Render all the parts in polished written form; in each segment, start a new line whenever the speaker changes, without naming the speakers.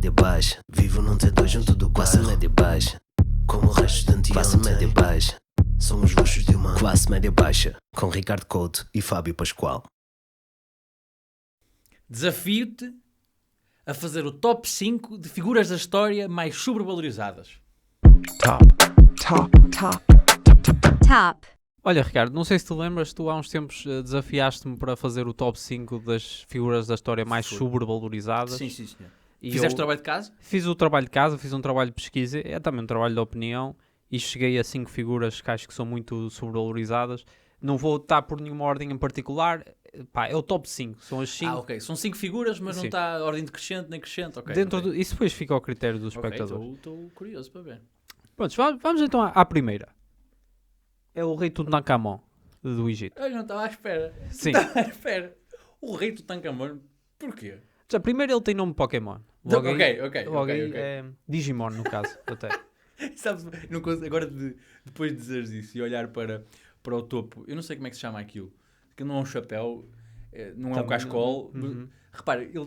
média baixa, vivo num T2 junto do classe média baixa. Como o resto de classe média baixa. São os luxos de uma classe média baixa. Com Ricardo Couto e Fábio Pascoal.
Desafio-te a fazer o top 5 de figuras da história mais sobrevalorizadas.
Top.
Olha, Ricardo, não sei se te lembras, tu há uns tempos desafiaste-me para fazer o top 5 das figuras da história mais sobrevalorizadas.
Sim, senhor.
E
Fizeste o trabalho de casa?
Fiz o trabalho de casa, fiz um trabalho de pesquisa, é também um trabalho de opinião, e cheguei a 5 figuras que acho que são muito sobrevalorizadas. Não vou estar por nenhuma ordem em particular, pá, é o top 5, são as 5.
Ok, são 5 figuras, mas não
Sim.
está a ordem decrescente nem crescente. Okay,
Dentro
okay.
Isso depois fica ao critério do espectador.
Estou curioso para ver.
Pronto, vamos então à primeira. É o rei Tutankhamon do Egito.
Eu não estava à espera.
Sim.
Estava à espera. O rei Tutankhamon, porquê?
Já, primeiro ele tem nome Pokémon. Logo aí é Digimon, no caso, até.
Sabes, não consigo, agora depois de dizeres isso e olhar para o topo, eu não sei como é que se chama aquilo. Aquilo não é um chapéu, não é um cascol.
Uhum.
Repara, ele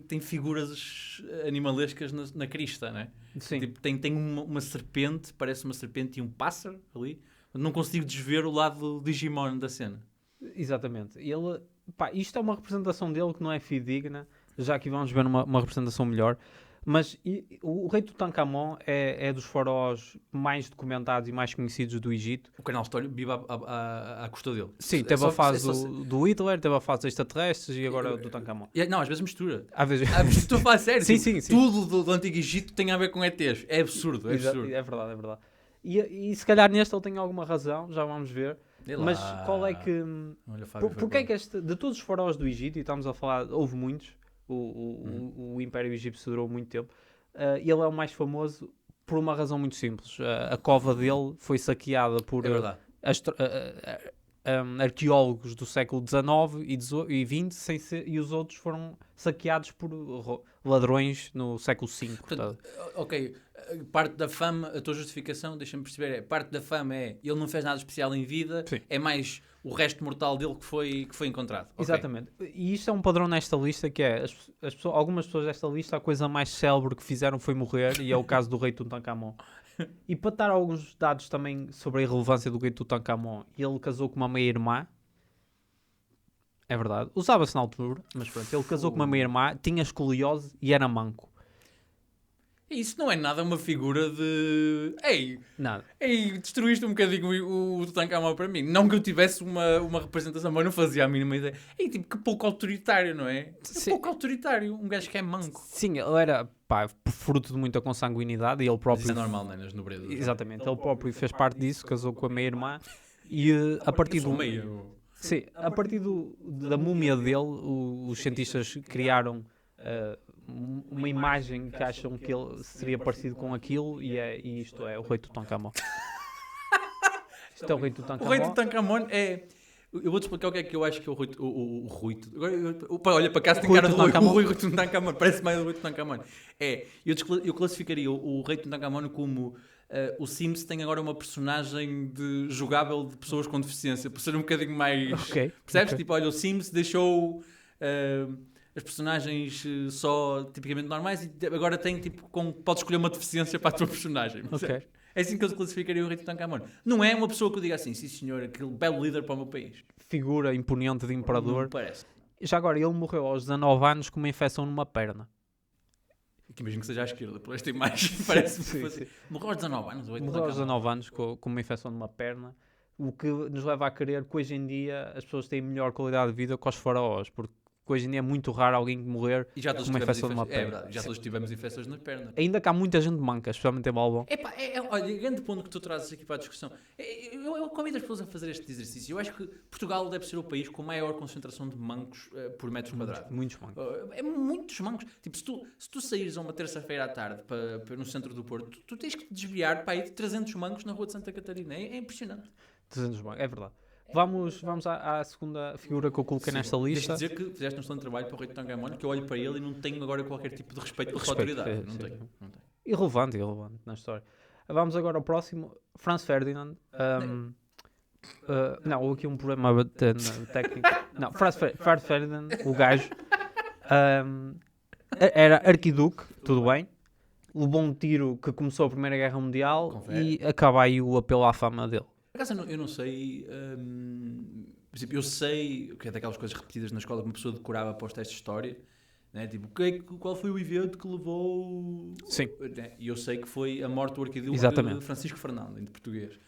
tem figuras animalescas na crista, não é?
Sim.
Tipo, tem uma serpente, parece uma serpente e um pássaro ali. Não consigo desver o lado Digimon da cena.
Exatamente. Ele, pá, isto é uma representação dele que não é fidedigna. Já aqui vamos ver uma representação melhor. Mas o rei Tutankhamon é dos faraós mais documentados e mais conhecidos do Egito.
O canal História vive à custa dele.
Sim, teve a fase do Hitler, teve a fase dos extraterrestres e agora o Tutankhamon.
Não, às vezes mistura.
Às vezes...
Estou a falar sério.
Sim,
tipo,
sim.
Tudo do Antigo Egito tem a ver com ETs. É absurdo, é absurdo.
É verdade. E se calhar neste ele tem alguma razão, já vamos ver. Mas qual é que...
Olha, Fábio,
porque é que de todos os faraós do Egito, e estamos a falar, houve muitos, o Império Egípcio durou muito tempo, ele é o mais famoso por uma razão muito simples. A cova dele foi saqueada por arqueólogos do século XIX e XX e os outros foram saqueados por ladrões no século V.
Portanto, ok, parte da fama, a tua justificação, deixa-me perceber, parte da fama é ele não fez nada especial em vida,
sim,
é mais o resto mortal dele que foi encontrado.
Exatamente. Okay. E isto é um padrão nesta lista que é, algumas pessoas desta lista, a coisa mais célebre que fizeram foi morrer, e é o caso do rei Tutankhamon. E para dar alguns dados também sobre a irrelevância do rei Tutankhamon, ele casou com uma meia-irmã. É verdade. Usava-se na altura, mas pronto, ele casou com uma meia-irmã, tinha escoliose e era manco.
Isso não é nada uma figura de...
Nada.
Destruíste um bocadinho o Tutankhamon para mim. Não que eu tivesse uma representação, mas não fazia a mínima ideia. Tipo, que pouco autoritário, não é? Que pouco autoritário. Um gajo que é manco.
Sim, ele era, fruto de muita consanguinidade e ele próprio...
Isso é normal, não é? Nas nobrezas.
Exatamente. Ele próprio fez parte disso, casou com a meia-irmã e a partir do... Sim, a partir da múmia dele, os cientistas criaram... uma imagem que acham que ele seria parecido com aquilo e isto é o rei Tutankhamon. Isto é o rei Tutankhamon.
O rei Tutankhamon é... Eu vou-te explicar o que é que eu acho que é o Rui... Agora, olha para cá, se tem cara de Rui Tutankhamon. Parece mais o Rui Tutankhamon. Eu classificaria o rei Tutankhamon como... o Sims tem agora uma personagem jogável de pessoas com deficiência. Por ser um bocadinho mais...
Okay.
Percebes? Tipo, olha, o Sims deixou... as personagens só tipicamente normais e agora tem tipo podes escolher uma deficiência para a tua personagem.
Okay.
É assim que eu classificaria o rei Tutankhamon. Não é uma pessoa que eu diga assim, sim senhor, aquele belo líder para o meu país.
Figura imponente de imperador.
Não parece.
Já agora, ele morreu aos 19 anos com uma infecção numa perna.
Que imagino que seja à esquerda, por esta imagem. Parece-me
sim.
Morreu aos 19 anos.
Morreu aos 19 anos com uma infecção numa perna. O que nos leva a crer que hoje em dia as pessoas têm melhor qualidade de vida que os faraós, porque hoje em dia é muito raro alguém morrer com uma infecção numa perna.
É verdade, já todos tivemos infecções na perna.
Ainda que há muita gente manca, especialmente em Balbon.
Olha, grande ponto que tu trazes aqui para a discussão. Eu convido as pessoas a fazer este exercício. Eu acho que Portugal deve ser o país com maior concentração de mancos por metro quadrado.
Muitos mancos.
Muitos mancos. Tipo, se tu saíres a uma terça-feira à tarde no centro do Porto, tu tens que te desviar para aí de 300 mancos na rua de Santa Catarina. É impressionante.
300 mancos, é verdade. Vamos à segunda figura que eu coloquei nesta lista.
Deixa-te dizer que fizeste um excelente trabalho para o rei Tutankhamon, que eu olho para ele e não tenho agora qualquer tipo de respeito pela sua autoridade. Não tenho.
Irrelevante na história. Vamos agora ao próximo. Franz Ferdinand. Não, houve aqui um problema técnico. Não, Franz Ferdinand, o gajo, era arquiduque tudo bem. Levou um tiro que começou a Primeira Guerra Mundial
Confere.
e acaba aí o apelo à fama dele.
Por acaso eu não sei. Por exemplo, eu sei que é daquelas coisas repetidas na escola que uma pessoa decorava para os testes de história. Né? Tipo, qual foi o evento que levou.
Sim.
Né? E eu sei que foi a morte do arquiduque
Exatamente.
de Francisco Fernando, em português.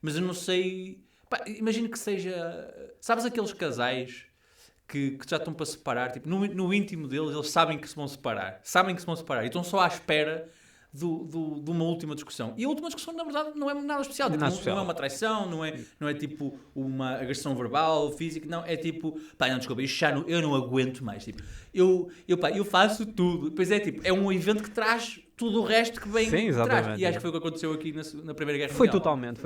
Mas eu não sei. Pá, imagino que seja. Sabes aqueles casais que já estão para separar? Tipo, no íntimo deles, eles sabem que se vão separar. Sabem que se vão separar. E estão só à espera de uma última discussão. E a última discussão, na verdade, não é nada especial. Tipo, não é uma traição, não é tipo uma agressão verbal, física. Não, é tipo, pá, não, desculpa, isto eu não aguento mais. Tipo, eu faço tudo. Depois é tipo, é um evento que traz tudo o resto que vem
Sim,
de trás.
exatamente.
E acho que foi o que aconteceu aqui na Primeira Guerra
Foi
Mundial.
totalmente.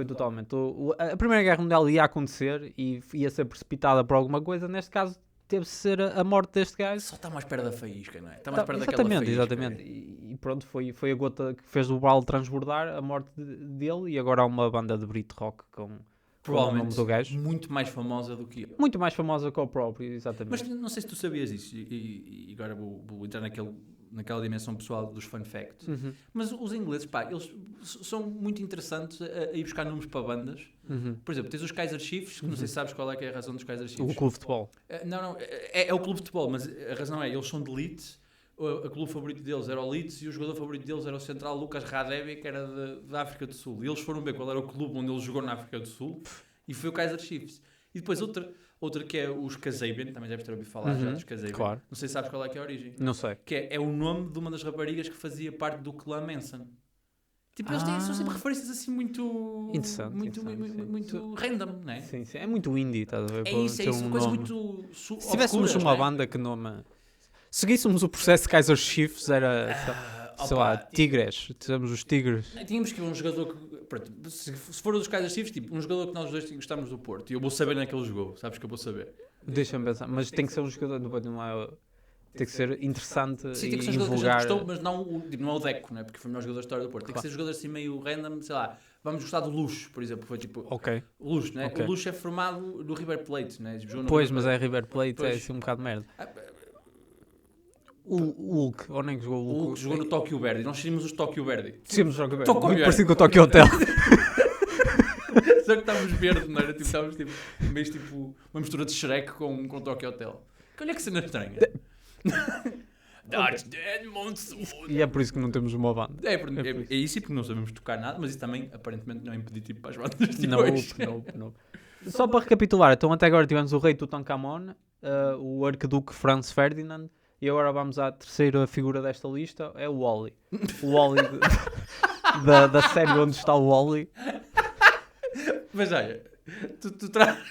A Primeira Guerra Mundial ia acontecer e ia ser precipitada por alguma coisa. Neste caso, teve de ser a morte deste gajo.
Só está mais perto da faísca, não é? Está mais perto daquela faísca.
Exatamente. E pronto, foi a gota que fez o balde transbordar, a morte dele, e agora há uma banda de Brit Rock com o nome
Provavelmente
do gajo.
muito mais famosa do que eu.
Muito mais famosa que o próprio, exatamente.
Mas não sei se tu sabias isso, e agora vou entrar naquela dimensão pessoal dos fun facts.
Uhum.
Mas os ingleses, pá, eles são muito interessantes a ir buscar nomes para bandas.
Uhum.
Por exemplo, tens os Kaiser Chiefs, que não sei se sabes qual é que é a razão dos Kaiser
O
Chiefs.
clube de futebol.
Não, é o clube de futebol, mas a razão é, eles são de Leeds, o clube favorito deles era o Leeds e o jogador favorito deles era o central Lucas Radebe, que era da África do Sul. E eles foram ver qual era o clube onde ele jogou na África do Sul e foi o Kaiser Chiefs. E depois outra que é os Kasabian, também já deves ter ouvido falar já dos Kasabian.
Claro.
Não sei se sabes qual é que é a origem.
Não sei.
Que é o nome de uma das raparigas que fazia parte do clã Manson. Tipo, eles são sempre referências assim muito...
Interessante,
Muito random, não é?
Sim. É muito indie, estás a ver?
É
Por
isso,
ter
são
um
coisas
nome.
muito
Se tivéssemos
obscuras,
uma
não é?
banda que nome... Seguíssemos o processo Kaiser Chiefs, era, sei lá, Tigres. Temos os Tigres.
Tínhamos que ir um jogador que... Pronto, se for dos Kaiser Chiefs, tipo, um jogador que nós dois gostamos do Porto. E eu vou saber naquele jogou, sabes que eu vou saber.
Deixa-me pensar. Mas tem que ser um jogador... Não é, tem que ser interessante
Sim, tem que ser
e
um jogador que a
vulgar.
gente gostou, mas não é o Deco, né? Porque foi o melhor jogador da história do Porto. Tem que ser um jogador assim meio random, sei lá. Vamos gostar do Luxo, por exemplo. Foi tipo...
Ok.
O Luxo, né?
Ok.
O Luxo é formado no River Plate, né? Jogou no
Pois,
River
mas é
Plate.
River Plate, é
Pois.
assim um bocado de merda.
Ah,
O Hulk, ou nem que jogou
O
o
Hulk
Hulk.
jogou no Tóquio Verde. Nós seríamos os Tóquio Verde.
Tínhamos Tokyo Verde.
Tokyo
Muito
Verde.
parecido com o Tokyo Hotel.
Só que estávamos verde, não era? Tipo, estávamos meio tipo uma mistura de Shrek com Tokyo Hotel. Olha que cena estranha. That's dead monster.
E é por isso que não temos uma banda.
É isso, e porque não sabemos tocar nada, mas isso também aparentemente não é impeditivo para as bandas de
Não.
hoje.
Só para recapitular, então até agora tivemos o rei Tutankhamon, o arquiduque Franz Ferdinand, e agora vamos à terceira figura desta lista, é o Wally. O Wally da série onde está o Wally.
Mas olha, tu trazes...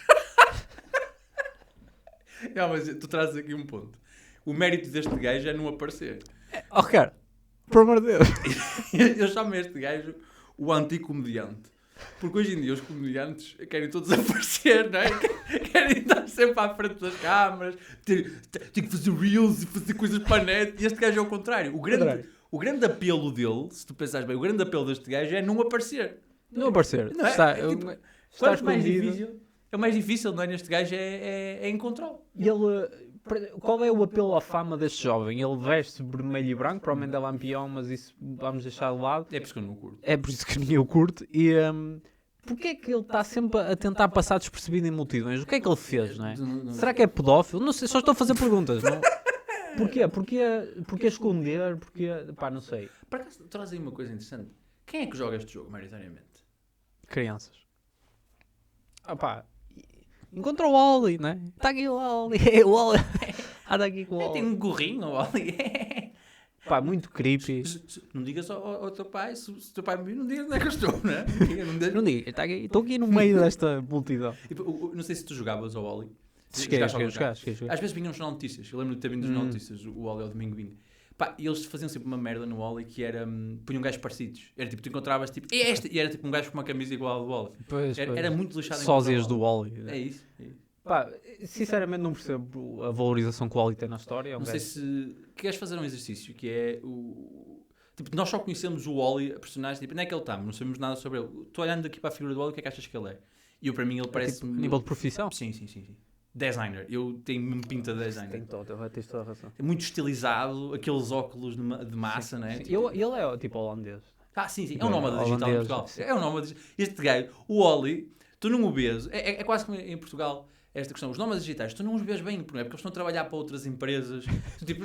Não, mas tu trazes aqui um ponto. O mérito deste gajo é não aparecer.
Ok, por amor de Deus.
Eu chamo este gajo o anti-comediante. Porque hoje em dia os comediantes querem todos aparecer, não é? Querem estar sempre à frente das câmaras, ter que fazer reels e fazer coisas para a net. E este gajo é o contrário. O grande apelo dele, se tu pensares bem, o grande apelo deste gajo é não aparecer.
Não aparecer.
Não é?
Está,
É tipo,
está
Quanto mais
escondido.
difícil, é o mais difícil, não é? Neste gajo é encontrá-lo.
E ele, qual é o apelo à fama deste jovem? Ele veste vermelho e branco, provavelmente é lampião, mas isso vamos deixar de lado.
É por isso que eu não curto.
É por isso que nem eu curto. E porquê é que ele está sempre a tentar passar despercebido em multidões? O que é que ele fez, não é? Será que é pedófilo? Não sei, só estou a fazer perguntas. Não? Porquê? Porquê esconder? Porquê? Pá, não sei.
Por acaso, traz aí uma coisa interessante. Quem é que joga este jogo, maioritariamente?
Crianças. Ah pá, encontra o Wally, né? Está aqui o Wally. É o Wally. Anda aqui com o
Tem
Wally.
um gorrinho, ali.
Pá, muito creepy.
Não digas ao teu pai, se o teu pai me vir, não digas onde é que eu estou, não é?
Não diga, estou aqui no meio desta multidão.
Não sei se tu jogavas ao Oli.
Cheguei.
Às vezes vinham no Jornal de Notícias. Eu lembro de ter vindo no Jornal de Notícias, o Oli ao domingo vinha. Pá, e eles faziam sempre uma merda no Oli que era... punham gajos parecidos. Era tipo, tu encontravas tipo... É este! E era tipo um gajo com uma camisa igual ao do Oli.
Pois,
Era muito lixado.
Sósias do Wally.
É isso.
Pá, sinceramente não percebo a valorização que o Wally tem na história. É um
Não sei
gajo-
se... Queres fazer um exercício que é o... Tipo, nós só conhecemos o Oli, a personagem, tipo, não é que ele está, não sabemos nada sobre ele. Tu olhando aqui para a figura do Oli, o que é que achas que ele é? E eu, para mim, ele parece...
tipo, nível de profissão.
Sim. designer. Eu tenho mesmo pinta de designer.
Tens toda a razão.
É muito estilizado, aqueles óculos de massa, né? Tipo,
Ele é tipo holandês.
sim, é um nómada digital em
Holandês,
Portugal.
sim.
É um nómada digital. Este gajo, o Oli, tu não o vês. É quase como em Portugal esta questão. Os nómadas digitais, tu não os vês bem, porque eles estão a trabalhar para outras empresas.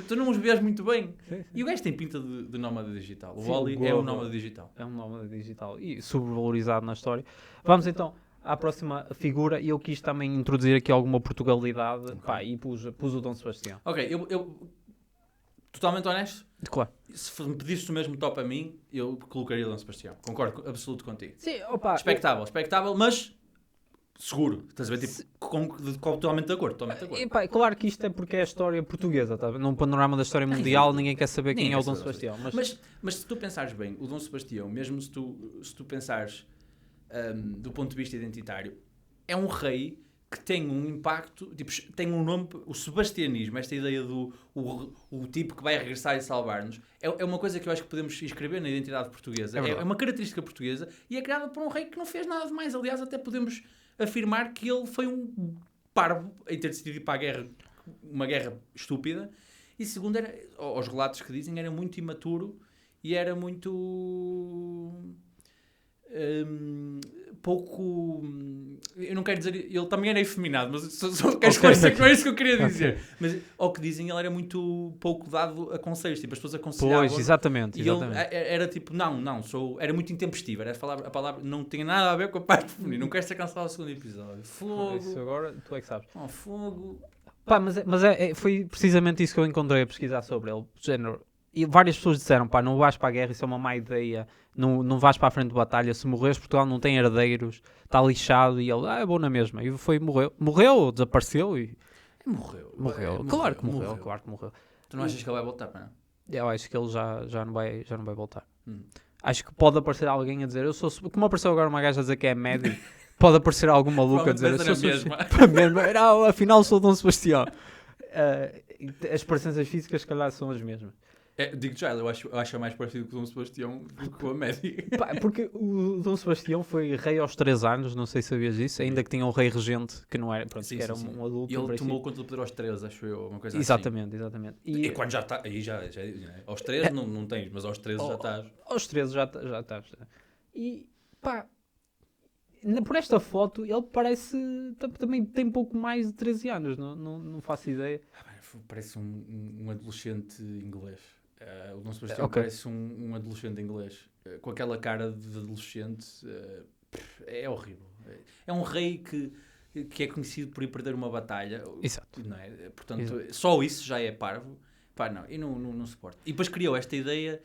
Tu não os vês muito bem.
Sim.
E o gajo tem pinta de nómada digital. O
Sim,
Oli
o
é um
Oli.
nómada digital.
É um nómada digital e sobrevalorizado na história. Vamos então à próxima figura, e eu quis também introduzir aqui alguma Portugalidade, pá, e pus o Dom Sebastião.
Ok, eu totalmente honesto,
Claro.
se me pedisse o mesmo top a mim, eu colocaria o Dom Sebastião. Concordo absoluto contigo.
Sim, opa,
Expectável, mas seguro. Estás a ver? Tipo, totalmente de acordo. Totalmente de acordo.
Epá, claro que isto é porque é a história portuguesa, tá? Num panorama da história mundial ninguém quer saber quem
Ninguém
é o
quer
Dom
saber.
Sebastião.
Mas se tu pensares bem, o Dom Sebastião, mesmo se tu pensares do ponto de vista identitário, é um rei que tem um impacto, tipo, tem um nome, o sebastianismo, esta ideia do o tipo que vai regressar e salvar-nos, é uma coisa que eu acho que podemos inscrever na identidade portuguesa. É uma característica portuguesa e é criada por um rei que não fez nada de mais. Aliás, até podemos afirmar que ele foi um parvo em ter decidido ir para a guerra, uma guerra estúpida, e segundo, aos relatos que dizem, era muito imaturo e era muito pouco, eu não quero dizer, ele também era efeminado, mas só quero esclarecer que não é isso que eu queria dizer. Mas ao que dizem, ele era muito pouco dado a conselhos, tipo, as pessoas aconselhavam.
Pois, exatamente.
E ele era tipo, era muito intempestivo, era a palavra não tinha nada a ver com a parte feminina, não quero ser cancelado o segundo episódio. Fogo.
Isso agora, tu é que sabes.
Fogo.
Pá, mas foi precisamente isso que eu encontrei a pesquisar sobre ele. Género, e várias pessoas disseram, pá, não vais para a guerra, isso é uma má ideia, não vais para a frente de batalha, se morres Portugal não tem herdeiros, está lixado, e ele, é bom na mesma, e morreu, desapareceu e...
Morreu.
Claro que morreu.
Tu não achas que ele vai voltar, para não?
Eu acho que ele já não vai voltar. Acho que pode aparecer alguém a dizer, como apareceu agora uma gaja a dizer que é médio, pode aparecer algum maluco a dizer, afinal sou Dom Sebastião. As presenças físicas, se calhar, são as mesmas.
Digo-te já, eu acho mais parecido com o Dom Sebastião do que com a média.
Porque o Dom Sebastião foi rei aos 3 anos, não sei se sabias isso, ainda que tinha um rei regente, que não era, pronto, que era um adulto.
E ele tomou conta do poder aos 13, acho eu, uma coisa
exatamente.
E quando já está, aí já aos 13 não tens, mas aos 13 já estás.
Aos 13 já estás. E pá, por esta foto, ele parece, também tem pouco mais de 13 anos, não faço ideia.
Parece um adolescente inglês. O Dom Sebastião parece um adolescente inglês. Com aquela cara de adolescente, é horrível. É um rei que é conhecido por ir perder uma batalha.
Exato.
Não é? Portanto, só isso já é parvo. Pá, não, e não suporto. E depois criou esta ideia,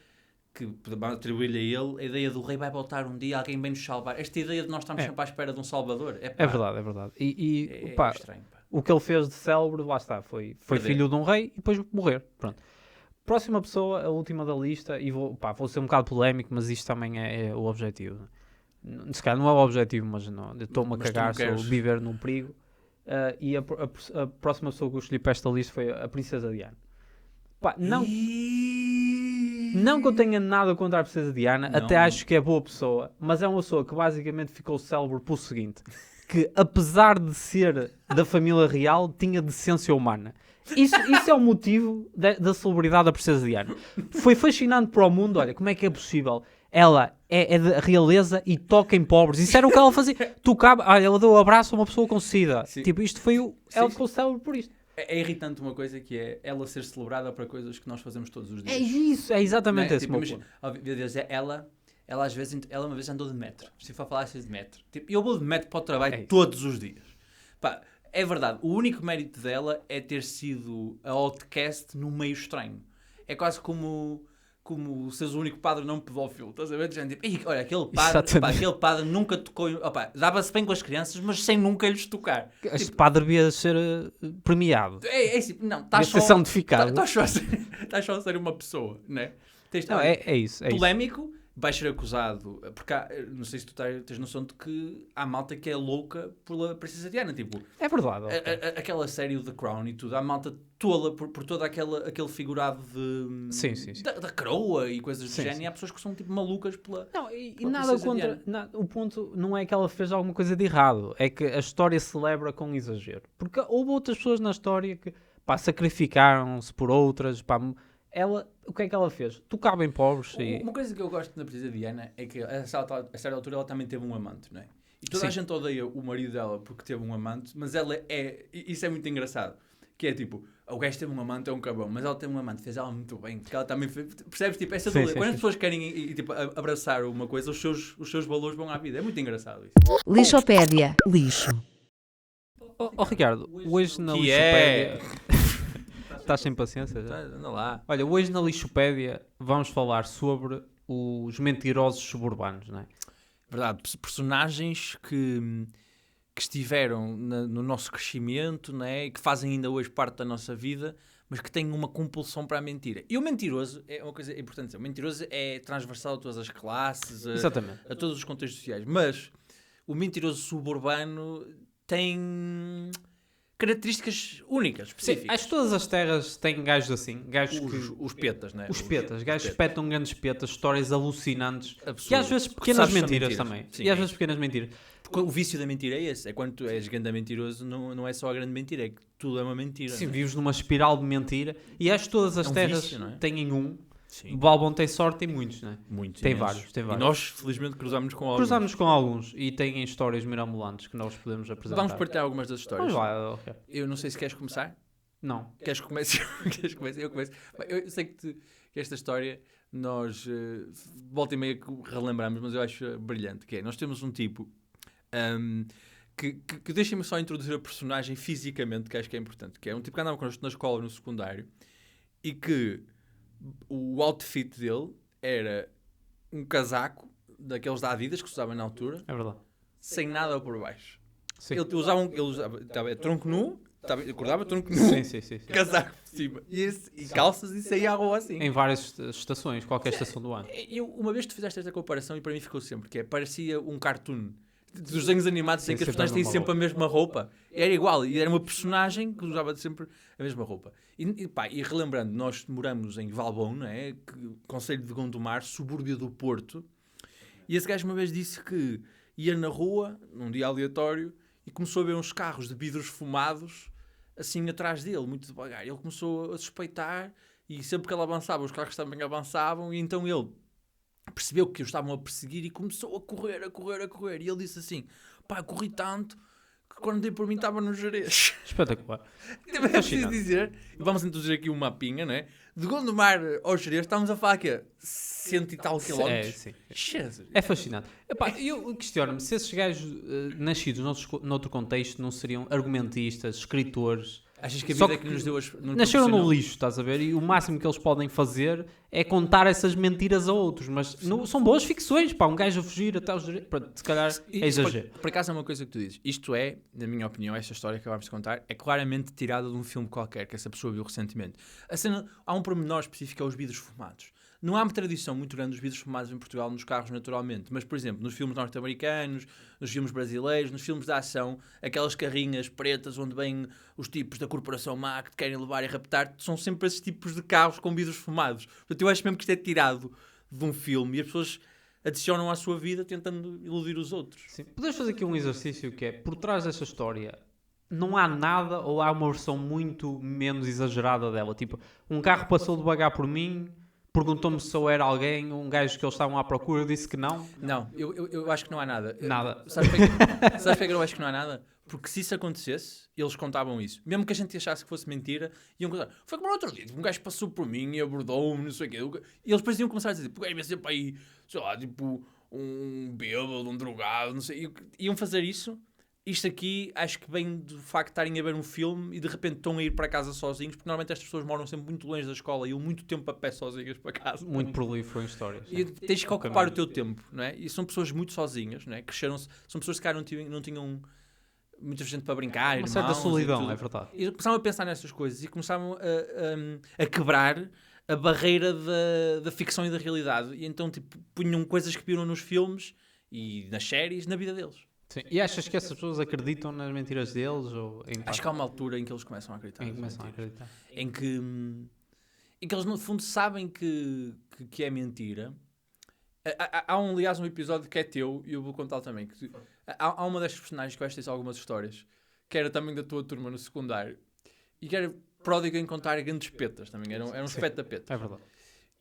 que podemos atribuir-lhe a ele, a ideia do rei vai voltar um dia, alguém vem nos salvar. Esta ideia de nós estarmos sempre à espera de um salvador. É
verdade. E
pá, estranho. Pá.
O que ele fez de célebre, lá está, foi filho de um rei e depois morrer. Pronto. Próxima pessoa, a última da lista, e vou ser um bocado polémico, mas isto também é o objetivo. Se calhar não é o objetivo, mas estou-me a cagar, sou viver num perigo. E a próxima pessoa que eu escolhi para esta lista foi a Princesa Diana. Pá, não que eu tenha nada contra a Princesa Diana, até acho que é boa pessoa, mas é uma pessoa que basicamente ficou célebre pelo seguinte, que apesar de ser da família real, tinha decência humana. Isso é o motivo da celebridade da Princesa Diana. Foi fascinante para o mundo, olha, como é que é possível? Ela é da realeza e toca em pobres. Isso era o que ela fazia. Ela deu um abraço a uma pessoa com sida.
Sim.
Tipo, isto foi ela ficou célebre por isto.
É irritante uma coisa que é ela ser celebrada para coisas que nós fazemos todos os dias.
É isso, é exatamente esse
tipo,
meu ponto.
Ela uma vez andou de metro. Se for falar assim de metro. Tipo, eu vou de metro para o trabalho todos os dias. Pá, é verdade. O único mérito dela é ter sido a outcast num meio estranho. É quase como seres o único padre não pedófilo. Estás a ver? Tipo, olha, aquele padre nunca tocou... Dava-se bem com as crianças, mas sem nunca lhes tocar.
Este padre devia ser premiado.
É assim, não, estás
só a ser
uma pessoa, não é?
Não, é isso.
Polémico, vai ser acusado, porque não sei se tu tens noção de que há malta que é louca pela Princesa Diana, tipo,
É verdade. Ok.
aquela série The Crown e tudo, há malta tola por todo aquele figurado
Sim.
da coroa e coisas do
Sim,
género,
sim.
e há pessoas que são tipo malucas pela...
Não, e
pela
nada
Princesa
contra.
Diana.
O ponto não é que ela fez alguma coisa de errado, é que a história celebra com exagero. Porque houve outras pessoas na história que pá, sacrificaram-se por outras. Pá, ela, o que é que ela fez? Tocava em pobres e.
Uma coisa que eu gosto da Princesa Diana é que a certa altura ela também teve um amante, não é? E toda a
Sim.
gente odeia o marido dela porque teve um amante, mas ela isso é muito engraçado. Que é tipo, o gajo teve um amante, é um cabrão, mas ela teve um amante, fez ela muito bem, porque ela também fez, percebes? Tipo, essa
Sim,
dúvida.
sim,
Quando as
sim.
pessoas querem tipo, abraçar uma coisa, os seus valores vão à vida. É muito engraçado isso.
Lixopédia.
Lixo.
Ricardo, hoje na
Que
Lixopédia. Estás sem paciência? Já?
Anda lá.
Olha, hoje na Lixopédia vamos falar sobre os mentirosos suburbanos, não é?
Verdade, personagens que estiveram no nosso crescimento, né? E que fazem ainda hoje parte da nossa vida, mas que têm uma compulsão para a mentira. E o mentiroso, é uma coisa importante dizer, o mentiroso é transversal a todas as classes,
Exatamente.
a todos os contextos sociais, mas o mentiroso suburbano tem características únicas,
Sim,
específicas.
acho que todas as terras têm gajos assim, gajos que...
Os petas, né?
Os petas, gajos que
petas.
espetam grandes petas, histórias alucinantes,
Absurdo.
e às vezes
Porque
pequenas
sabes que são
mentiras
mentiras.
também.
Sim,
E às
é
vezes pequenas mentiras.
Porque o vício da mentira é esse, é quando tu és grande mentiroso, não é só a grande mentira, é que tudo é uma mentira.
Sim,
não é?
vives numa espiral de mentira, e acho que todas as
É um
terras
vício, não é?
têm um.
Sim.
O Balbon tem sorte, tem muitos, né?
Muito
Tem
imensos.
vários, tem
E
vários.
nós, felizmente, cruzámos com alguns.
Cruzamos com alguns e têm histórias mirabolantes que nós podemos apresentar.
Vamos partilhar algumas das histórias.
Vamos lá, ok.
Eu não sei se queres começar.
Não.
Queres que comece? Queres que comece? Eu começo. Bem, eu sei que esta história nós volta e meia que relembramos, mas eu acho brilhante. Que é, nós temos um tipo que deixa-me só introduzir a personagem fisicamente, que acho que é importante. Que é um tipo que andava connosco na escola, no secundário, e que o outfit dele era um casaco daqueles da Adidas que se usava na altura,
É verdade.
sem nada por baixo.
Sim.
Ele usava estava tronco nu, acordava tronco nu,
Sim.
casaco por cima e calças e saía à rua assim.
Em várias estações, qualquer estação do ano.
Uma vez tu fizeste esta comparação e para mim ficou sempre, que é, parecia um cartoon dos desenhos animados em
Sim,
que as
sempre
personagens
a
têm
mesma
sempre a mesma roupa. Era igual, e era uma personagem que usava sempre a mesma roupa. E relembrando, nós moramos em Valbom, não é? Concelho de Gondomar, subúrbio do Porto, e esse gajo uma vez disse que ia na rua, num dia aleatório, e começou a ver uns carros de vidros fumados assim atrás dele, muito devagar. Ele começou a suspeitar, e sempre que ele avançava, os carros também avançavam, e então ele percebeu que os estavam a perseguir e começou a correr. E ele disse assim, pá, corri tanto que quando dei por mim estava no Jerez.
Espetacular.
É preciso dizer, e vamos introduzir aqui um mapinha, né? De Gondomar ao Jerez, estamos a falar que é 100 e tal quilómetros.
Sim.
Jesus.
É fascinante. Epá, eu questiono-me se esses gajos nascidos noutro contexto não seriam argumentistas, escritores.
Achas que a
Só
vida que nos deu as...
Nasceram no lixo, estás a ver? E o máximo que eles podem fazer é contar essas mentiras a outros. Mas são boas ficções, pá. Um gajo a fugir até os direitos. Pronto, se calhar é exagero.
Por acaso é uma coisa que tu dizes. Isto é, na minha opinião, esta história que acabámos de contar, é claramente tirada de um filme qualquer que essa pessoa viu recentemente. A cena, há um pormenor específico, é os vidros fumados. Não há uma tradição muito grande dos vidros fumados em Portugal nos carros, naturalmente. Mas, por exemplo, nos filmes norte-americanos, nos filmes brasileiros, nos filmes de ação, aquelas carrinhas pretas onde vêm os tipos da Corporação MAC que querem levar e raptar, são sempre esses tipos de carros com vidros fumados. Portanto, eu acho mesmo que isto é tirado de um filme e as pessoas adicionam à sua vida tentando iludir os outros.
Sim. Podes fazer aqui um exercício que é, por trás dessa história, não há nada ou há uma versão muito menos exagerada dela. Tipo, um carro passou devagar por mim... Perguntou-me se eu era alguém, um gajo que eles estavam à procura, eu disse que não.
Não, eu acho que não há nada.
Nada.
Sabes porque eu acho que não há nada? Porque se isso acontecesse, eles contavam isso. Mesmo que a gente achasse que fosse mentira, iam contar. Foi como no outro dia, um gajo passou por mim e abordou-me, não sei o quê. E eles depois iam começar a dizer, porque gajo vai ser para aí, sei lá, tipo, um bêbado, um drogado, não sei. Iam fazer isso. Isto aqui, acho que vem do facto de estarem a ver um filme e de repente estão a ir para casa sozinhos, porque normalmente estas pessoas moram sempre muito longe da escola e iam muito tempo a pé sozinhas para casa.
Muito prolífero em histórias.
E tens que ocupar o teu tempo, não é? E são pessoas muito sozinhas, não é? Cresceram-se, são pessoas que cá não tinham muita gente para brincar,
Uma certa
irmãos e
solidão,
tudo.
é verdade.
E começavam a pensar nessas coisas e começavam a quebrar a barreira da ficção e da realidade. E então, tipo, punham coisas que viram nos filmes e nas séries na vida deles.
Sim. E achas que essas pessoas acreditam nas mentiras deles? Ou
Acho que há uma altura em que eles começam a acreditar.
começam a acreditar.
Em que eles, no fundo, sabem que é mentira. Há aliás, um episódio que é teu, e eu vou contá-lo também. Que há uma destas personagens que eu acho que tem algumas histórias, que era também da tua turma no secundário, e que era pródigo em contar grandes petas também. Era um espeta-petas.
É verdade.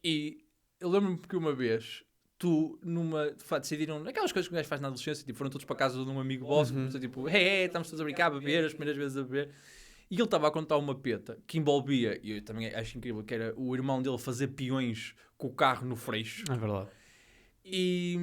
E eu lembro-me que uma vez, tu, decidiram, aquelas coisas que um gajo faz na adolescência, tipo, foram todos para casa de um amigo vosso, começou tipo, estamos todos a brincar, a beber, as primeiras vezes a beber. E ele estava a contar uma peta que envolvia, e eu também acho incrível, que era o irmão dele fazer peões com o carro no freixo.
É verdade.
E,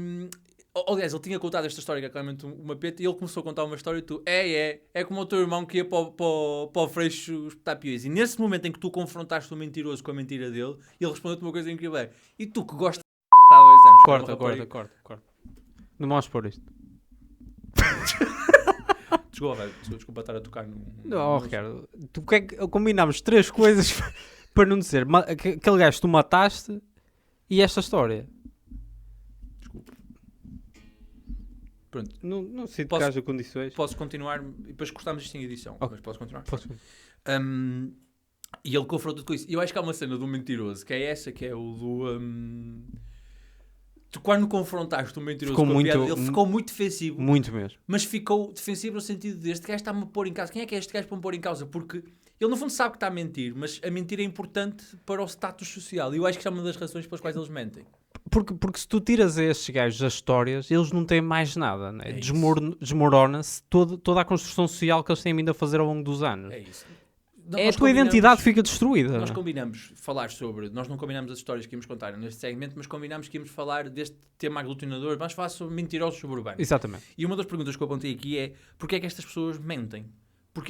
aliás, ele tinha contado esta história, que é claramente uma peta, e ele começou a contar uma história e tu, é como o teu irmão que ia para o freixo espetar peões. E nesse momento em que tu confrontaste o mentiroso com a mentira dele, ele respondeu-te uma coisa incrível, e tu que gostas de há 2 anos.
Corta. Não vamos pôr isto.
Desculpa estar a tocar no...
Não, Ricardo, tu combinámos 3 coisas para não dizer aquele gajo que tu mataste e esta história.
Desculpa. Pronto.
Não sei que haja condições.
Posso continuar, e depois cortamos isto em edição,
Okay.
mas posso continuar?
Posso.
E ele confronta-te com isso. E eu acho que há uma cena do mentiroso, que é essa, que é o do... Tu quando confrontaste o mentiroso com a piada, ele ficou muito defensivo.
Muito mesmo.
Mas ficou defensivo no sentido de este gajo está-me a pôr em causa. Quem é que é este gajo para me pôr em causa? Porque ele no fundo sabe que está a mentir, mas a mentira é importante para o status social. E eu acho que é uma das razões pelas quais eles mentem.
Porque se tu tiras a estes gajos as histórias, eles não têm mais nada. Né? Desmorona-se toda a construção social que eles têm vindo a fazer ao longo dos anos.
É isso.
A tua identidade fica destruída.
Nós combinamos falar sobre... Nós não combinamos as histórias que íamos contar neste segmento, mas combinámos que íamos falar deste tema aglutinador. Vamos falar sobre mentirosos suburbanos.
Exatamente.
E uma das perguntas que eu apontei aqui é porquê é que estas pessoas mentem?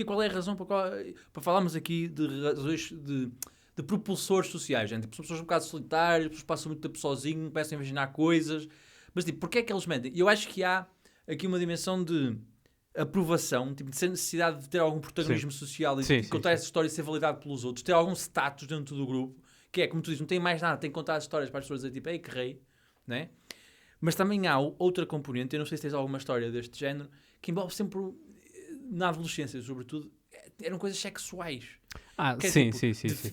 Qual é a razão para falarmos aqui de razões de propulsores sociais? Gente? Tipo, são pessoas um bocado solitárias, pessoas passam muito tempo sozinhos, começam a imaginar coisas. Mas tipo, porquê é que eles mentem? E eu acho que há aqui uma dimensão de aprovação, tipo, de necessidade de ter algum protagonismo social e de contar essa história e ser validado pelos outros, ter algum status dentro do grupo, que é, como tu dizes, não tem mais nada, tem que contar as histórias para as pessoas dizer, tipo, ei, que rei, né? Mas também há outra componente, eu não sei se tens alguma história deste género, que envolve sempre, na adolescência, sobretudo, eram coisas sexuais.
Sim.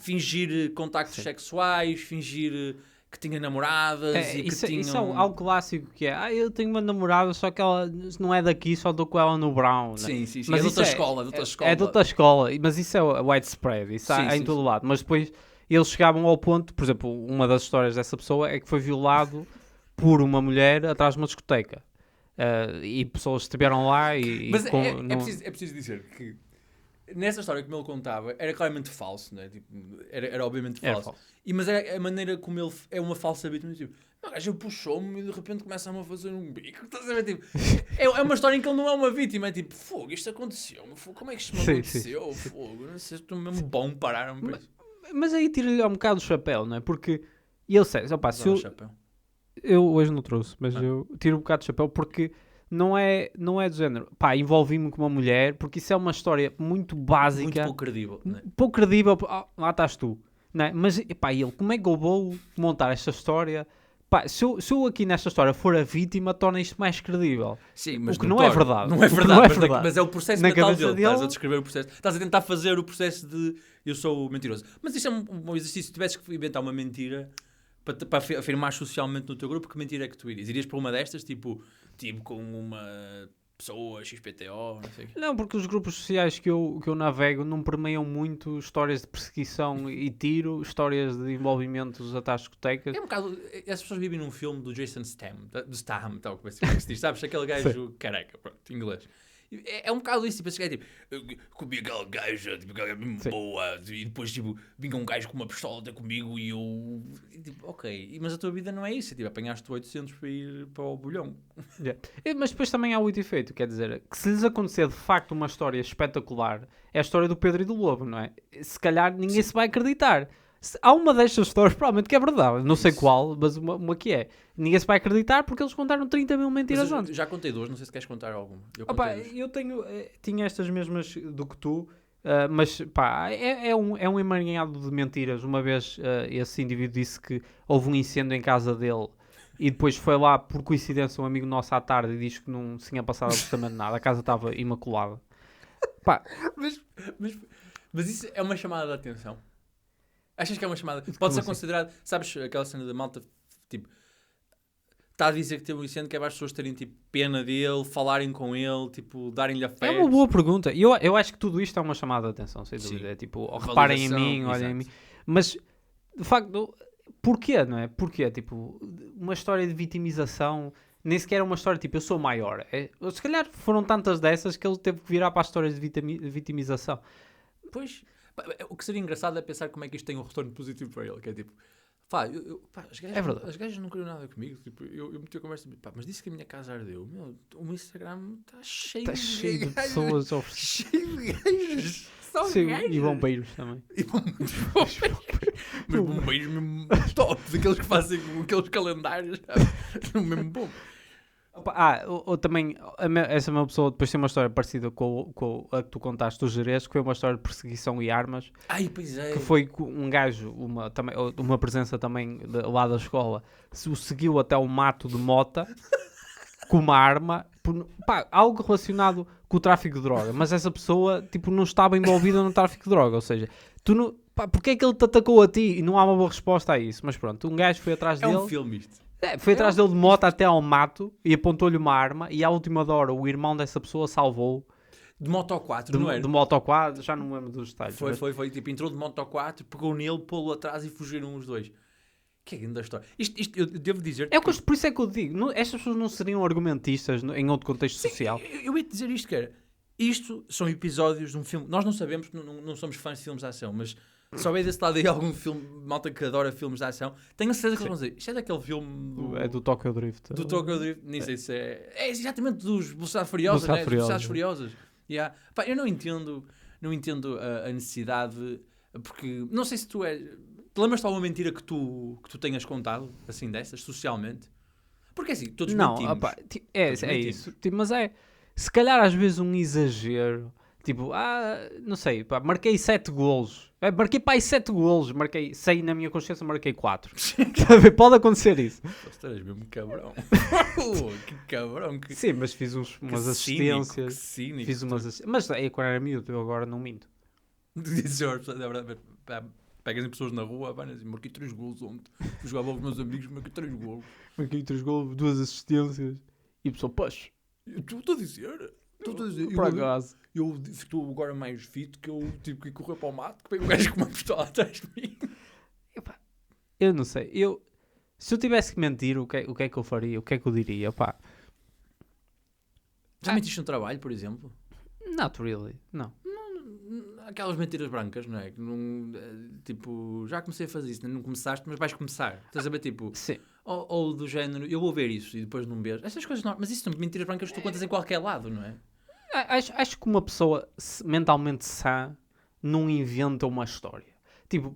Fingir contactos sexuais, fingir que tinha namoradas e que tinham...
Isso é algo clássico que é, eu tenho uma namorada, só que ela não é daqui, só estou com ela no Brown.
Sim.
Mas
é de outra escola.
É de outra escola, mas isso é widespread, isso há em todo lado. Mas depois eles chegavam ao ponto, por exemplo, uma das histórias dessa pessoa é que foi violado por uma mulher atrás de uma discoteca. E pessoas estiveram lá e...
Mas é preciso dizer que nessa história que ele contava era claramente falso, né? Tipo, era obviamente falso. Mas era a maneira como ele é uma falsa vítima. Tipo, o gajo puxou-me e de repente começa-me a fazer um bico. Estás a ver? Tipo, é uma história em que ele não é uma vítima. É tipo, fogo, isto aconteceu. Como é que isto me aconteceu? Fogo, não sei se estou mesmo bom pararam para isso.
Mas aí tira-lhe um bocado o chapéu, não é? Porque ele sabe, opa, se eu hoje não trouxe, mas eu tiro um bocado de chapéu porque não é do género, pá, envolvi-me com uma mulher, porque isso é uma história muito básica.
Muito pouco credível. Não é?
Pouco credível, lá estás tu. Não é? Mas, pá, ele, como é que eu vou montar esta história? Pá, se eu aqui nesta história for a vítima, torna isto mais credível.
Sim, mas
o que não é verdade.
Não é verdade, mas é o processo mental dele. Estás a descrever o processo. Estás a tentar fazer o processo de eu sou mentiroso. Mas isto é um exercício. Se tivesses que inventar uma mentira para afirmar socialmente no teu grupo, que mentira é que tu irias? Irias para uma destas, tipo com uma pessoa, XPTO, não sei o quê?
Não, porque os grupos sociais que eu navego não permeiam muito histórias de perseguição e tiro, histórias de envolvimentos até às discotecas.
É um bocado... As pessoas vivem num filme do Jason Statham, tal, como é que se diz, sabes? Aquele gajo careca, pronto, em inglês. É um bocado isso, tipo, é tipo, comi aquela gaja, tipo, aquela boa, e depois, tipo, vinha um gajo com uma pistola até comigo e eu, tipo, ok, mas a tua vida não é isso, tipo, apanhaste 800 para ir para o bolhão.
Yeah. Mas depois também há outro efeito, quer dizer, que se lhes acontecer de facto uma história espetacular, é a história do Pedro e do Lobo, não é? Se calhar ninguém se vai acreditar. Há uma destas histórias, provavelmente, que é verdade. Não sei qual, mas uma que é. Ninguém se vai acreditar porque eles contaram 30 mil mentiras antes.
Já contei 2, não sei se queres contar alguma.
Eu tinha estas mesmas do que tu, Mas pá, é um emaranhado de mentiras. Uma vez esse indivíduo disse que houve um incêndio em casa dele e depois foi lá, por coincidência, um amigo nosso à tarde e disse que não tinha passado absolutamente nada. A casa estava imaculada. Pá,
Mas isso é uma chamada de atenção. Achas que é uma chamada? Pode ser
assim?
considerado, sabes, aquela cena da malta, tipo, está a dizer que teve um incêndio, que é para as pessoas terem tipo pena dele, falarem com ele, tipo, darem-lhe
é
afeto.
uma boa pergunta. Eu acho que tudo isto é uma chamada de atenção, sem dúvida.
Sim.
É tipo,
A
reparem em
validação,
mim, olhem em mim.
exato.
Mas, de facto, porquê, não é? Porquê? Tipo, uma história de vitimização, nem sequer é uma história tipo, eu sou maior. Se calhar foram tantas dessas que ele teve que virar para as histórias de vitimização.
Pois, pá, o que seria engraçado é pensar como é que isto tem um retorno positivo para ele, que é tipo, pá, as gajas,
É verdade.
as gajas não queriam nada comigo, tipo, eu meti a conversa, pá, mas disse que a minha casa ardeu, meu, o Instagram está cheio,
Está cheio de
gajas,
pessoas a oferecer.
cheio de gajos, só
Sim,
gajos.
e bombeiros também.
E bombeiros, mas bombeiros mesmo top, daqueles que fazem aqueles calendários, sabe? Mesmo bom.
Ou também, essa mesma pessoa depois tem uma história parecida com a que tu contaste do Jerez, que foi uma história de perseguição e armas,
Ai, pois é.
que foi um gajo, uma presença também lá da escola, o seguiu até o mato de mota com uma arma, algo relacionado com o tráfico de droga, mas essa pessoa tipo, não estava envolvida no tráfico de droga, ou seja, tu não, porque é que ele te atacou a ti? E não há uma boa resposta a isso, mas pronto, um gajo foi atrás
É
dele.
um filme isto.
Foi atrás dele de moto até ao mato e apontou-lhe uma arma e à última hora o irmão dessa pessoa salvou
De Moto 4, não era?
de moto 4, já não me lembro dos detalhes. mas-
Foi, tipo, entrou de Moto 4, pegou nele, pô-lo atrás e fugiram os dois. Que é grande a história. Isto eu devo dizer...
Por isso é que eu digo, estas pessoas não seriam argumentistas em outro contexto social.
Eu ia te dizer isto, que era... Isto são episódios de um filme... Nós não sabemos, não somos fãs de filmes de ação, mas se houver desse lado aí algum filme, malta que adora filmes de ação, tenho a certeza que eles vão dizer, isto é daquele filme
É do Tokyo Drift.
do Tokyo Drift, nem sei se é... É exatamente dos Velocidades Furiosas, né? Dos Velocidades Furiosas. Yeah. Pá, eu não entendo a necessidade, porque não sei se tu és... Te lembras de alguma mentira que tu tenhas contado, assim dessas, socialmente? Porque assim, todos mentimos.
Não, opá,
Todos
é
mentimos.
isso. Mas se calhar às vezes um exagero. Tipo, não sei, pá, marquei 7 golos. Marquei pá, 7 golos. Sei na minha consciência, marquei 4. Pode acontecer isso.
Tu eres mesmo cabrão. Que cabrão. Que...
Sim, mas fiz umas
Que
assistências.
cínico.
Fiz umas Mas quando era miúdo, eu agora não minto.
Dizes, é verdade, pegas em pessoas na rua, vai assim, marquei 3 golos ontem. Fui jogar bola com os meus amigos, marquei 3 golos.
Marquei 3 golos, 2 assistências. E a pessoa, poxa,
Estou a dizer.
por acaso.
Eu estou agora mais fit que eu tive que ir correr para o mato, que veio um gajo com uma pistola atrás de mim.
Eu não sei. Se eu tivesse que mentir, o que é que eu faria? O que é que eu diria? Pá,
Já mentiste no trabalho, por exemplo?
not really. Não.
Aquelas mentiras brancas, não é? Que não, tipo, já comecei a fazer isso, não começaste, mas vais começar. Estás a ver, tipo,
Sim.
ou do género, eu vou ver isso e depois não vejo. Essas coisas não, mas isso são mentiras brancas que tu contas em qualquer lado, não é?
Acho que uma pessoa mentalmente sã não inventa uma história. Tipo,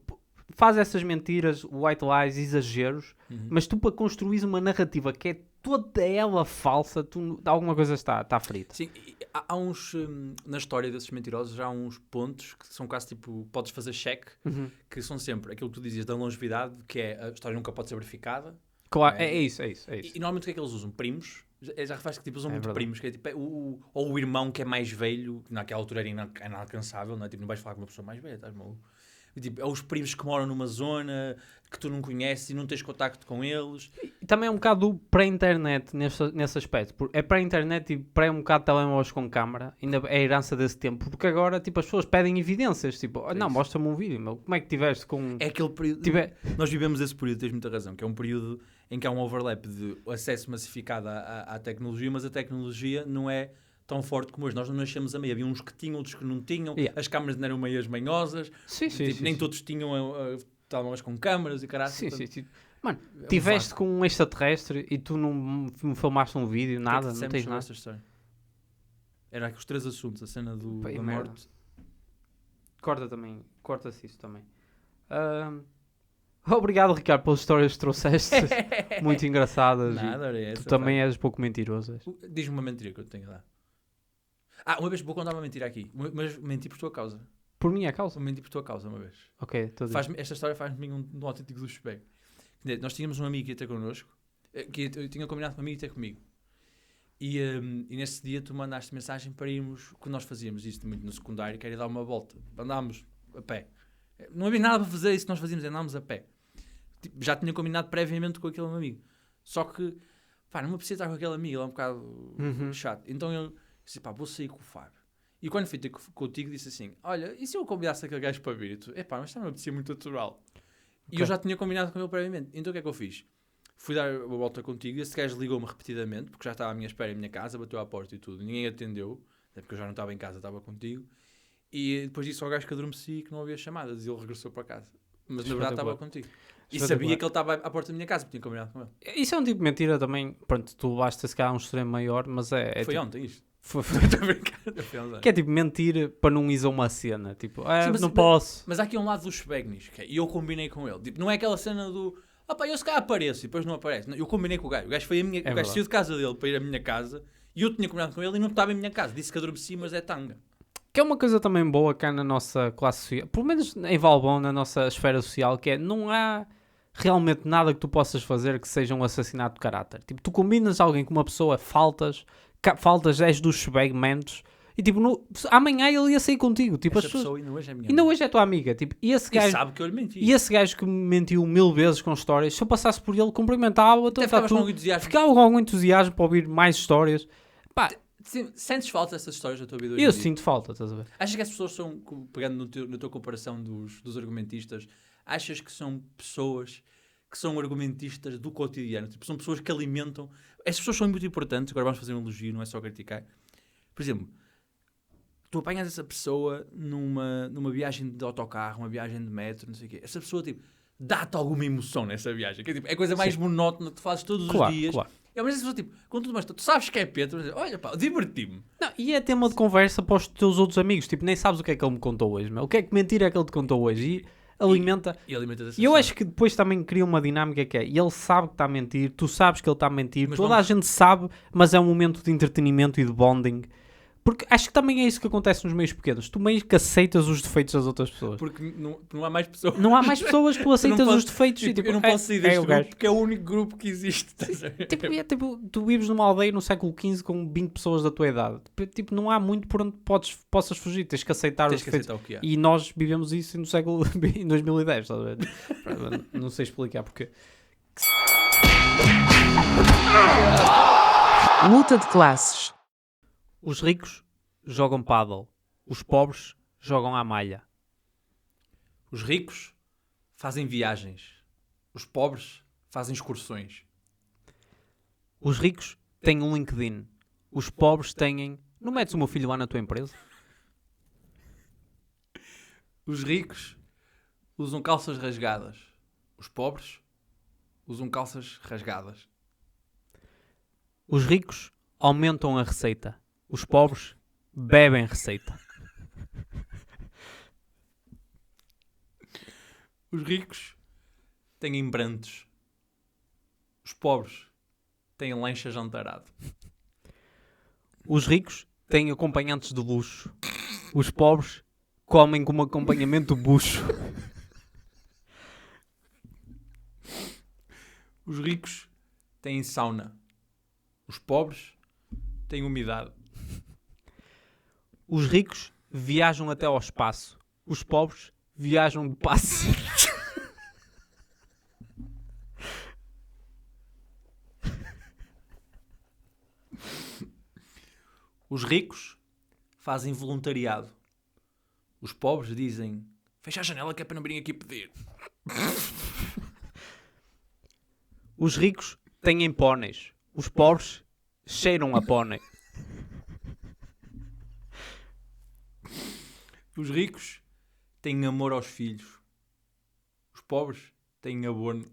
faz essas mentiras, white lies, exageros, mas tu para construir uma narrativa que é toda ela falsa, alguma coisa está frita.
Sim, há uns, na história desses mentirosos, há uns pontos que são quase tipo, podes fazer check, que são sempre aquilo que tu dizias da longevidade, que é a história nunca pode ser verificada.
Claro,
É.
é isso.
E normalmente o que é que eles usam? Primos. Já refaz que tipo, usam
É
muito
verdade.
primos, que é tipo, ou o irmão que é mais velho, que naquela altura era inalcançável, não é? Tipo, não vais falar com uma pessoa mais velha, estás maluco? E, tipo, ou os primos que moram numa zona que tu não conheces e não tens contacto com eles.
E também é um bocado pré-internet nesse aspecto. É pré-internet e pré um bocado de telemóveis com câmara. Ainda é a herança desse tempo. Porque agora, tipo, as pessoas pedem evidências. Tipo, não,
isso.
mostra-me um vídeo, meu. Como é que tiveste com...
É aquele período... Nós vivemos esse período, tens muita razão, que é um período em que há um overlap de acesso massificado à tecnologia, mas a tecnologia não é tão forte como hoje. Nós não nascemos a meio. Havia uns que tinham, outros que não tinham.
Yeah.
As câmaras não eram meias manhosas.
Sim,
Tipo, nem todos tinham telemóveis com câmaras e caralho.
Sim. Mano,
É um
tiveste
vácuo.
com um extraterrestre e tu não me filmaste um vídeo, nada,
O que é que
não
dissemos
tens
sobre
nada.
esta história? Era os 3 assuntos. A cena
Pá, e
da
merda.
morte.
Corta-se isso também. Obrigado, Ricardo, pelas histórias que trouxeste. Muito engraçadas.
Nada, era
E
essa.
tu também és pouco mentiroso.
Diz-me uma mentira que eu tenho a dar. Uma vez vou contar uma mentira aqui. Mas menti por tua causa.
Por minha causa?
Menti por tua causa uma vez.
Ok, estou a dizer.
Esta história faz-me um autêntico douchebag. Nós tínhamos um amigo que ia ter connosco, que eu tinha combinado com um amigo ter comigo. E nesse dia tu mandaste mensagem para irmos, quando nós fazíamos isto muito no secundário, que era ir dar uma volta. Andámos a pé. Não havia nada para fazer, isso que nós fazíamos, andámos a pé. Tipo, já tinha combinado previamente com aquele meu amigo. Só que, não me apetecia estar com aquele amigo, ele é um bocado chato. Então eu disse, vou sair com o Fábio. E quando fui ter contigo, disse assim, olha, e se eu convidasse aquele gajo para vir? E tu, mas está-me a apetecer muito natural. E eu já tinha combinado com ele previamente. Então o que é que eu fiz? Fui dar uma volta contigo e esse gajo ligou-me repetidamente, porque já estava à minha espera em minha casa, bateu à porta e tudo. Ninguém atendeu, até porque eu já não estava em casa, estava contigo. E depois disse ao gajo que adormeci e que não havia chamadas. E ele regressou para casa. Mas na verdade estava contigo. E sabia que ele estava à porta da minha casa, porque tinha combinado com ele.
Isso é um tipo de mentira também. Pronto, tu levaste se calhar um extremo maior, mas é
Foi
tipo...
ontem isto.
Foi...
Estou a brincar.
Que é tipo mentir para não ir a uma cena. Tipo,
Sim,
não posso.
Mas há aqui um lado dos Spegnis, e eu combinei com ele. Tipo, não é aquela cena do... eu se calhar apareço e depois não aparece. Não, eu combinei com o gajo. O gajo saiu de casa dele para ir à minha casa e eu tinha combinado com ele e não estava em minha casa. Disse que adormeci, mas é tanga.
Que é uma coisa também boa cá na nossa classe social, pelo menos em Valbom, na nossa esfera social, que é, não há realmente nada que tu possas fazer que seja um assassinato de caráter. Tipo, tu combinas alguém com uma pessoa, faltas, és dos segmentos, e tipo, amanhã ele ia sair contigo. Tipo,
essa pessoa ainda hoje é minha
ainda hoje é tua amiga. Tipo, e esse gajo,
sabe que eu lhe menti.
E esse gajo que me mentiu 1000 vezes com histórias, se eu passasse por ele, cumprimentava, ficava com algum entusiasmo para ouvir mais histórias. Pá,
sentes falta dessas histórias da tua vida hoje
eu
em dia?
sinto falta, estás a ver?
Achas que as pessoas são, pegando na tua comparação dos argumentistas, achas que são pessoas que são argumentistas do cotidiano? Tipo, são pessoas que alimentam... Essas pessoas são muito importantes, agora vamos fazer um elogio, não é só criticar. Por exemplo, tu apanhas essa pessoa numa viagem de autocarro, uma viagem de metro, não sei o quê. Essa pessoa, tipo, dá-te alguma emoção nessa viagem. Que é, tipo, é a coisa mais monótona que tu fazes todos os dias. Claro. Mas essa pessoa, tipo, quando tu sabes que é Pedro, olha pá, diverti-me.
Não, e é tema de conversa para os teus outros amigos. Tipo, nem sabes o que é que ele me contou hoje, meu. O que é que mentira é que ele te contou hoje? E alimenta... E eu acho que depois também cria uma dinâmica que é, ele sabe que está a mentir, tu sabes que ele está a mentir, mas toda a gente sabe, mas é um momento de entretenimento e de bonding. Porque acho que também é isso que acontece nos meios pequenos. Tu meio que aceitas os defeitos das outras pessoas.
Porque não há mais pessoas.
Não há mais pessoas que tu aceitas os defeitos.
Tipo, eu não posso sair deste grupo porque é o único grupo que existe.
Tipo, tu vives numa aldeia no século XV com 20 pessoas da tua idade. Tipo, não há muito por onde possas fugir. Tens que aceitar os defeitos.
O que é.
E nós vivemos isso no século... em 2010, estás a ver? Não sei explicar porque...
Luta de classes.
Os ricos jogam pádel. Os pobres jogam à malha.
Os ricos fazem viagens. Os pobres fazem excursões.
Os ricos têm um LinkedIn. Os pobres têm... Não metes o meu filho lá na tua empresa?
Os ricos usam calças rasgadas. Os pobres usam calças rasgadas.
Os ricos aumentam a receita. Os pobres bebem receita.
Os ricos têm brantos. Os pobres têm lancha jantarado.
Os ricos têm acompanhantes de luxo. Os pobres comem como acompanhamento bucho.
Os ricos têm sauna. Os pobres têm umidade.
Os ricos viajam até ao espaço. Os pobres viajam de passe.
Os ricos fazem voluntariado. Os pobres dizem: fecha a janela que é para não virem aqui pedir.
Os ricos têm póneis. Os pobres cheiram a pónei.
Os ricos têm amor aos filhos. Os pobres têm abono.